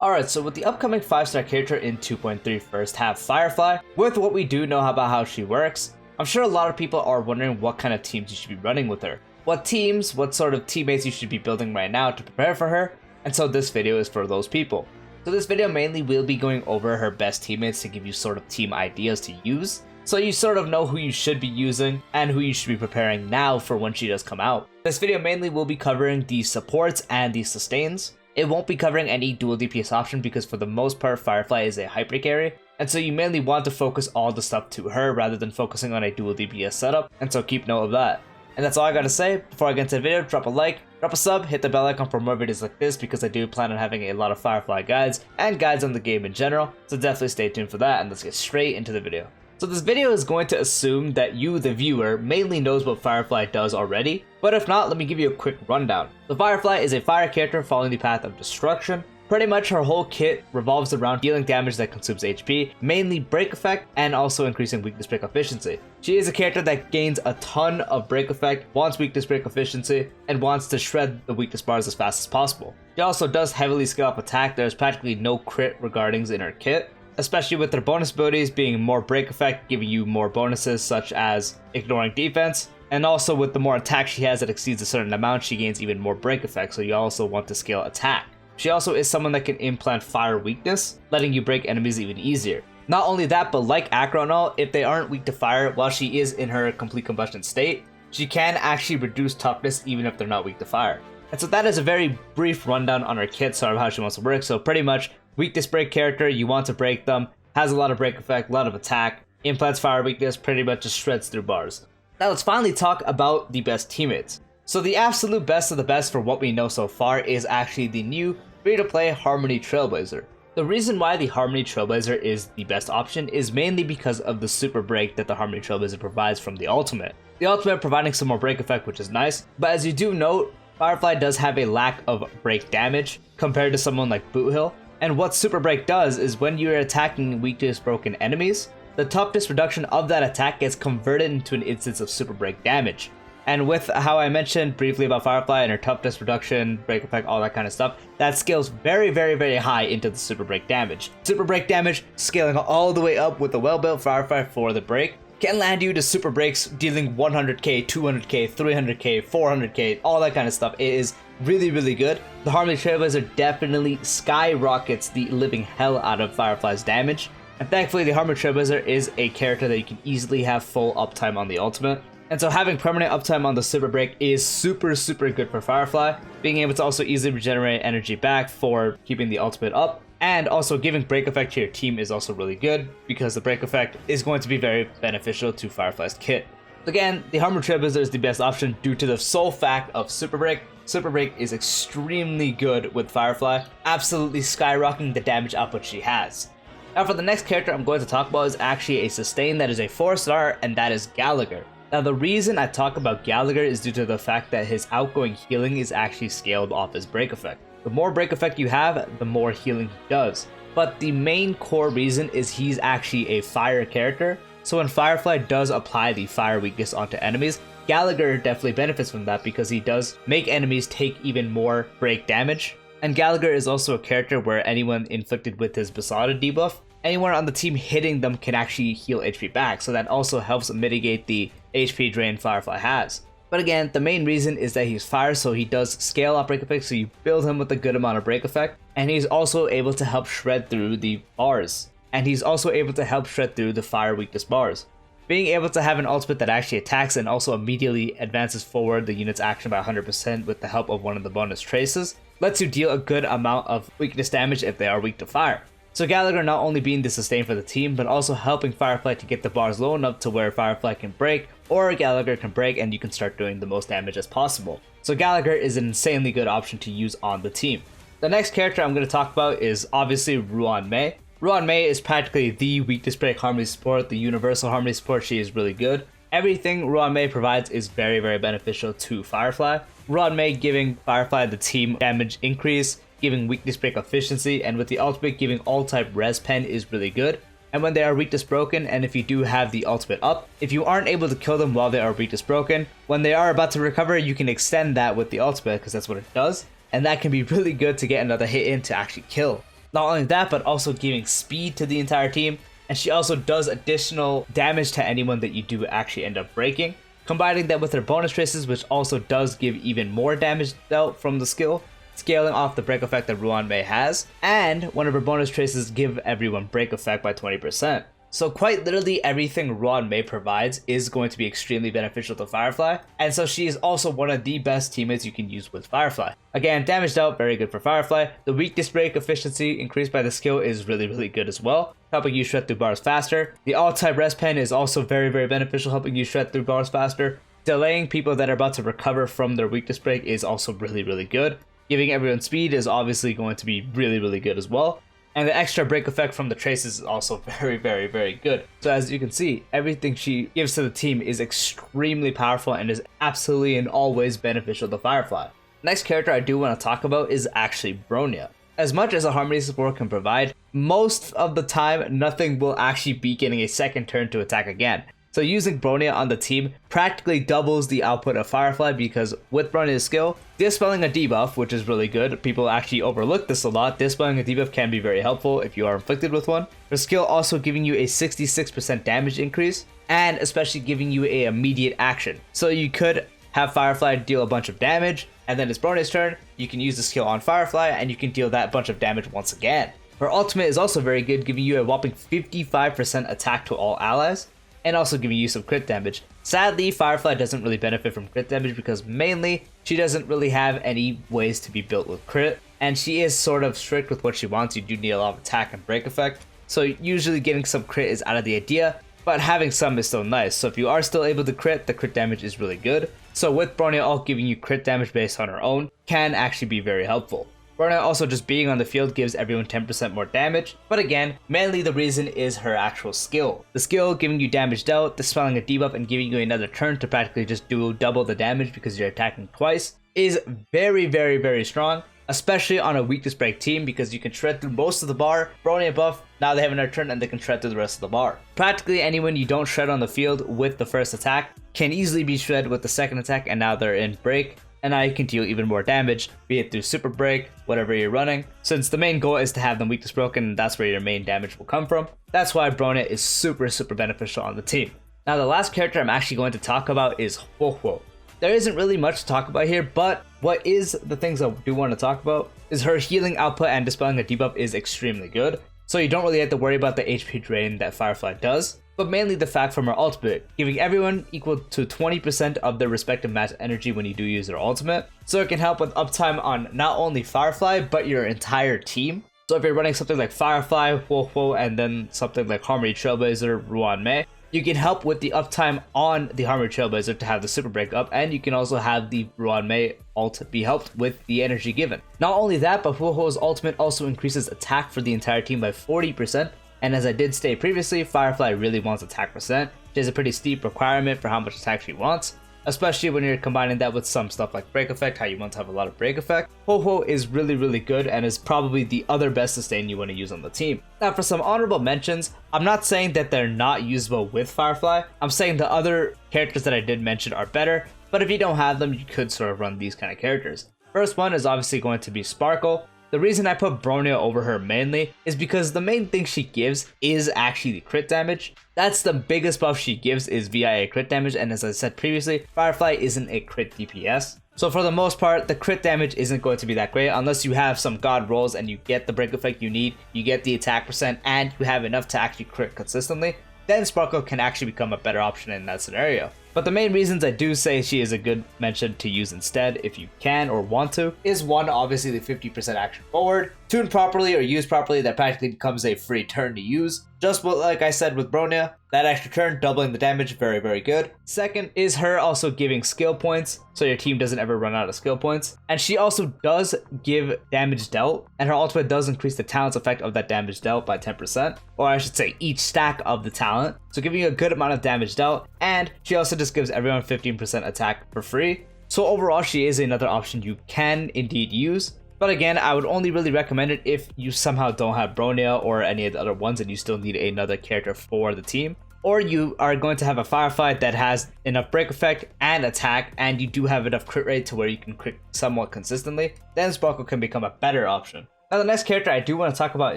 Alright, so with the upcoming 5-star character in 2.3 first have Firefly, with what we do know about how she works, I'm sure a lot of people are wondering what kind of teams you should be running with her. What teams, what sort of teammates you should be building right now to prepare for her, and so this video is for those people. So this video mainly will be going over her best teammates to give you sort of team ideas to use, so you sort of know who you should be using and who you should be preparing now for when she does come out. This video mainly will be covering the supports and the sustains. It won't be covering any dual DPS option because for the most part Firefly is a hyper carry, and so you mainly want to focus all the stuff to her rather than focusing on a dual DPS setup, and so keep note of that. And that's all I gotta say. Before I get into the video, drop a like, drop a sub, hit the bell icon for more videos like this because I do plan on having a lot of Firefly guides and guides on the game in general, so definitely stay tuned for that, and let's get straight into the video. So this video is going to assume that you, the viewer, mainly knows what Firefly does already, but if not, let me give you a quick rundown. So Firefly is a fire character following the path of destruction. Pretty much her whole kit revolves around dealing damage that consumes HP, mainly break effect, and also increasing weakness break efficiency. She is a character that gains a ton of break effect, wants weakness break efficiency, and wants to shred the weakness bars as fast as possible. She also does heavily scale up attack. There's practically no crit regardings in her kit, especially with their bonus abilities being more break effect, giving you more bonuses such as ignoring defense, and also with the more attack she has that exceeds a certain amount, she gains even more break effect, so you also want to scale attack. She also is someone that can implant fire weakness, letting you break enemies even easier. Not only that, but like Acheron, if they aren't weak to fire while she is in her complete combustion state, she can actually reduce toughness even if they're not weak to fire. And so that is a very brief rundown on her kit, sort of how she wants to work. So pretty much weakness break character, you want to break them, has a lot of break effect, a lot of attack, implants fire weakness, pretty much just shreds through bars. Now let's finally talk about the best teammates. So the absolute best of the best for what we know so far is actually the new free-to-play Harmony Trailblazer. The reason why the Harmony Trailblazer is the best option is mainly because of the super break that the Harmony Trailblazer provides from the ultimate. The ultimate providing some more break effect, which is nice, but as you do note, Firefly does have a lack of break damage compared to someone like BOOTHILL. And what Super Break does is when you're attacking weakness broken enemies, the toughness reduction of that attack gets converted into an instance of Super Break damage. And with how I mentioned briefly about Firefly and her toughness reduction, break effect, all that kind of stuff, that scales very high into the Super Break damage. Super Break damage scaling all the way up with the well-built Firefly for the break can land you to super breaks dealing 100k, 200k, 300k, 400k, all that kind of stuff. It is really good. The Harmony Trailblazer definitely skyrockets the living hell out of Firefly's damage. And thankfully the Harmony Trailblazer is a character that you can easily have full uptime on the ultimate. And so having permanent uptime on the super break is super good for Firefly. Being able to also easily regenerate energy back for keeping the ultimate up. And also giving break effect to your team is also really good because the break effect is going to be very beneficial to Firefly's kit. Again, the Harmony Trailblazer is the best option due to the sole fact of Super Break. Super Break is extremely good with Firefly, absolutely skyrocketing the damage output she has. Now for the next character I'm going to talk about is actually a sustain that is a 4-star, and that is Gallagher. Now the reason I talk about Gallagher is due to the fact that his outgoing healing is actually scaled off his break effect. The more break effect you have, the more healing he does. But the main core reason is he's actually a fire character, so when Firefly does apply the fire weakness onto enemies, Gallagher definitely benefits from that because he does make enemies take even more break damage. And Gallagher is also a character where anyone inflicted with his Besotted debuff, anyone on the team hitting them can actually heal HP back, so that also helps mitigate the HP drain Firefly has. But again, the main reason is that he's fire, so he does scale up break effect, so you build him with a good amount of break effect, and he's also able to help shred through the bars. And he's also able to help shred through the fire weakness bars. Being able to have an ultimate that actually attacks and also immediately advances forward the unit's action by 100% with the help of one of the bonus traces, lets you deal a good amount of weakness damage if they are weak to fire. So Gallagher not only being the sustain for the team, but also helping Firefly to get the bars low enough to where Firefly can break, or Gallagher can break and you can start doing the most damage as possible. So Gallagher is an insanely good option to use on the team. The next character I'm going to talk about is obviously Ruan Mei. Ruan Mei is practically the weakness break Harmony support, the universal Harmony support. She is really good. Everything Ruan Mei provides is very beneficial to Firefly. Ruan Mei giving Firefly the team damage increase, giving weakness break efficiency, and with the ultimate giving all type res pen is really good. And when they are weakness broken, and if you do have the ultimate up, if you aren't able to kill them while they are weakness broken, when they are about to recover, you can extend that with the ultimate because that's what it does. And that can be really good to get another hit in to actually kill. Not only that, but also giving speed to the entire team, and she also does additional damage to anyone that you do actually end up breaking. Combining that with her bonus traces, which also does give even more damage dealt from the skill, scaling off the break effect that Ruan-Mei has, and one of her bonus traces give everyone break effect by 20%. So quite literally everything Ruan-Mei provides is going to be extremely beneficial to Firefly, and so she is also one of the best teammates you can use with Firefly. Again, damage dealt, very good for Firefly. The weakness break efficiency increased by the skill is really good as well, helping you shred through bars faster. The all-type rest pen is also very beneficial, helping you shred through bars faster. Delaying people that are about to recover from their weakness break is also really good. Giving everyone speed is obviously going to be really good as well. And the extra break effect from the traces is also very good. So as you can see, everything she gives to the team is extremely powerful and is absolutely and always beneficial to Firefly. Next character I do want to talk about is actually Bronya. As much as a Harmony support can provide, most of the time nothing will actually be getting a second turn to attack again. So using Bronya on the team practically doubles the output of Firefly, because with Bronya's skill, dispelling a debuff, which is really good, people actually overlook this a lot, dispelling a debuff can be very helpful if you are inflicted with one. Her skill also giving you a 66% damage increase, and especially giving you a immediate action. So you could have Firefly deal a bunch of damage, and then it's Bronya's turn, you can use the skill on Firefly, and you can deal that bunch of damage once again. Her ultimate is also very good, giving you a whopping 55% attack to all allies, and also giving you some crit damage. Sadly, Firefly doesn't really benefit from crit damage because mainly she doesn't really have any ways to be built with crit, and she is sort of strict with what she wants. You do need a lot of attack and break effect, so usually getting some crit is out of the idea, but having some is still nice. So if you are still able to crit, the crit damage is really good. So with Bronya all giving you crit damage based on her own can actually be very helpful. Bronya also just being on the field gives everyone 10% more damage, but again, mainly the reason is her actual skill. The skill giving you damage dealt, dispelling a debuff, and giving you another turn to practically just do double the damage because you're attacking twice is very strong, especially on a weakness break team, because you can shred through most of the bar. Bronya buff, now they have another turn and they can shred through the rest of the bar. Practically anyone you don't shred on the field with the first attack can easily be shred with the second attack, and now they're in break. And now you can deal even more damage, be it through super break, whatever you're running. Since the main goal is to have them weakness broken, and that's where your main damage will come from. That's why Bronya is super beneficial on the team. Now the last character I'm actually going to talk about is Ho-Ho. There isn't really much to talk about here, but what is the things I do want to talk about is her healing output and dispelling a debuff is extremely good. So you don't really have to worry about the HP drain that Firefly does, but mainly the fact from her ultimate, giving everyone equal to 20% of their respective match energy when you do use their ultimate. So it can help with uptime on not only Firefly, but your entire team. So if you're running something like Firefly, Ho-Ho, and then something like Harmony Trailblazer, Ruan-Mei, you can help with the uptime on the Harmony Trailblazer to have the super break up, and you can also have the Ruan-Mei ult be helped with the energy given. Not only that, but Ho-Ho's ultimate also increases attack for the entire team by 40%, and as I did state previously, Firefly really wants attack percent, which is a pretty steep requirement for how much attack she wants, especially when you're combining that with some stuff like break effect, how you want to have a lot of break effect. Ho-Ho is really good and is probably the other best sustain you want to use on the team. Now for some honorable mentions, I'm not saying that they're not usable with Firefly, I'm saying the other characters that I did mention are better, but if you don't have them, you could sort of run these kind of characters. First one is obviously going to be Sparkle. The reason I put Bronya over her mainly is because the main thing she gives is actually the crit damage. That's the biggest buff she gives is via crit damage, and as I said previously, Firefly isn't a crit DPS. So for the most part, the crit damage isn't going to be that great unless you have some god rolls and you get the break effect you need, you get the attack percent, and you have enough to actually crit consistently. Then Sparkle can actually become a better option in that scenario. But the main reasons I do say she is a good mention to use instead if you can or want to is one, obviously the 50% action forward. Tuned properly or used properly, that practically becomes a free turn to use. Just like I said with Bronya, that extra turn, doubling the damage, very good. Second is her also giving skill points, so your team doesn't ever run out of skill points. And she also does give damage dealt, and her ultimate does increase the talent's effect of that damage dealt by 10%, or I should say each stack of the talent, so giving you a good amount of damage dealt, and she also just gives everyone 15% attack for free. So overall, she is another option you can indeed use. But again, I would only really recommend it if you somehow don't have Bronya or any of the other ones and you still need another character for the team. Or you are going to have a Firefly that has enough break effect and attack, and you do have enough crit rate to where you can crit somewhat consistently, then Sparkle can become a better option. Now the next character I do want to talk about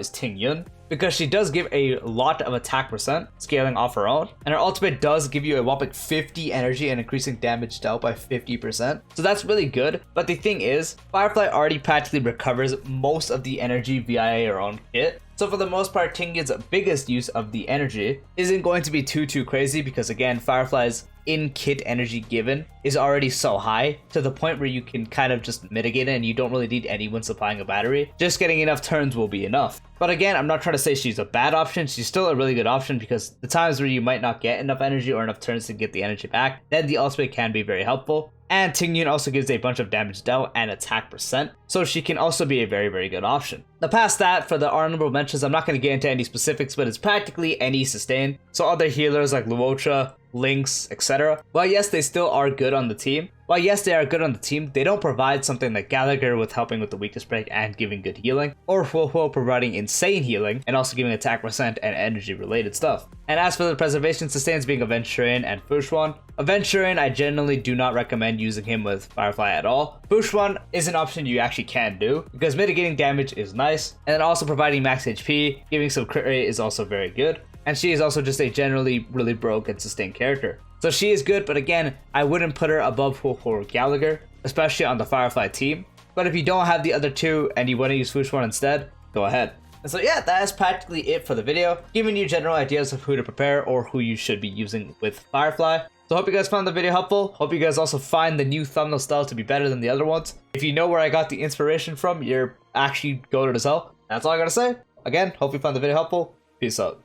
is Ting Yun, because she does give a lot of attack percent, scaling off her own, and her ultimate does give you a whopping 50 energy and increasing damage dealt by 50%. So that's really good, but the thing is, Firefly already practically recovers most of the energy via her own kit. So for the most part, Ting Yun's biggest use of the energy isn't going to be too crazy, because again, Firefly's in-kit energy given is already so high to the point where you can kind of just mitigate it and you don't really need anyone supplying a battery. Just getting enough turns will be enough. But again, I'm not trying to say she's a bad option. She's still a really good option, because the times where you might not get enough energy or enough turns to get the energy back, then the ultimate can be very helpful. And Ting Yun also gives a bunch of damage dealt and attack percent, so she can also be a very good option. Now past that, for the honorable mentions, I'm not going to get into any specifics, but it's practically any sustain. So other healers like Luocha, Lynx, etc. While yes, they still are good on the team, they don't provide something like Gallagher with helping with the weakness break and giving good healing, or Huohuo providing insane healing and also giving attack percent and energy related stuff. And as for the preservation sustains being Aventurine and Fushuan, Aventurine I generally do not recommend using him with Firefly at all. Fushuan is an option you actually can do, because mitigating damage is nice, and then also providing max HP, giving some crit rate is also very good. And she is also just a generally really broke and sustained character. So she is good, but again, I wouldn't put her above Huohuo or Gallagher, especially on the Firefly team. But if you don't have the other two and you want to use Fushuan instead, go ahead. And so yeah, that is practically it for the video, giving you general ideas of who to prepare or who you should be using with Firefly. So hope you guys found the video helpful. Hope you guys also find the new thumbnail style to be better than the other ones. If you know where I got the inspiration from, you're actually goated as hell. That's all I gotta say. Again, hope you found the video helpful. Peace out.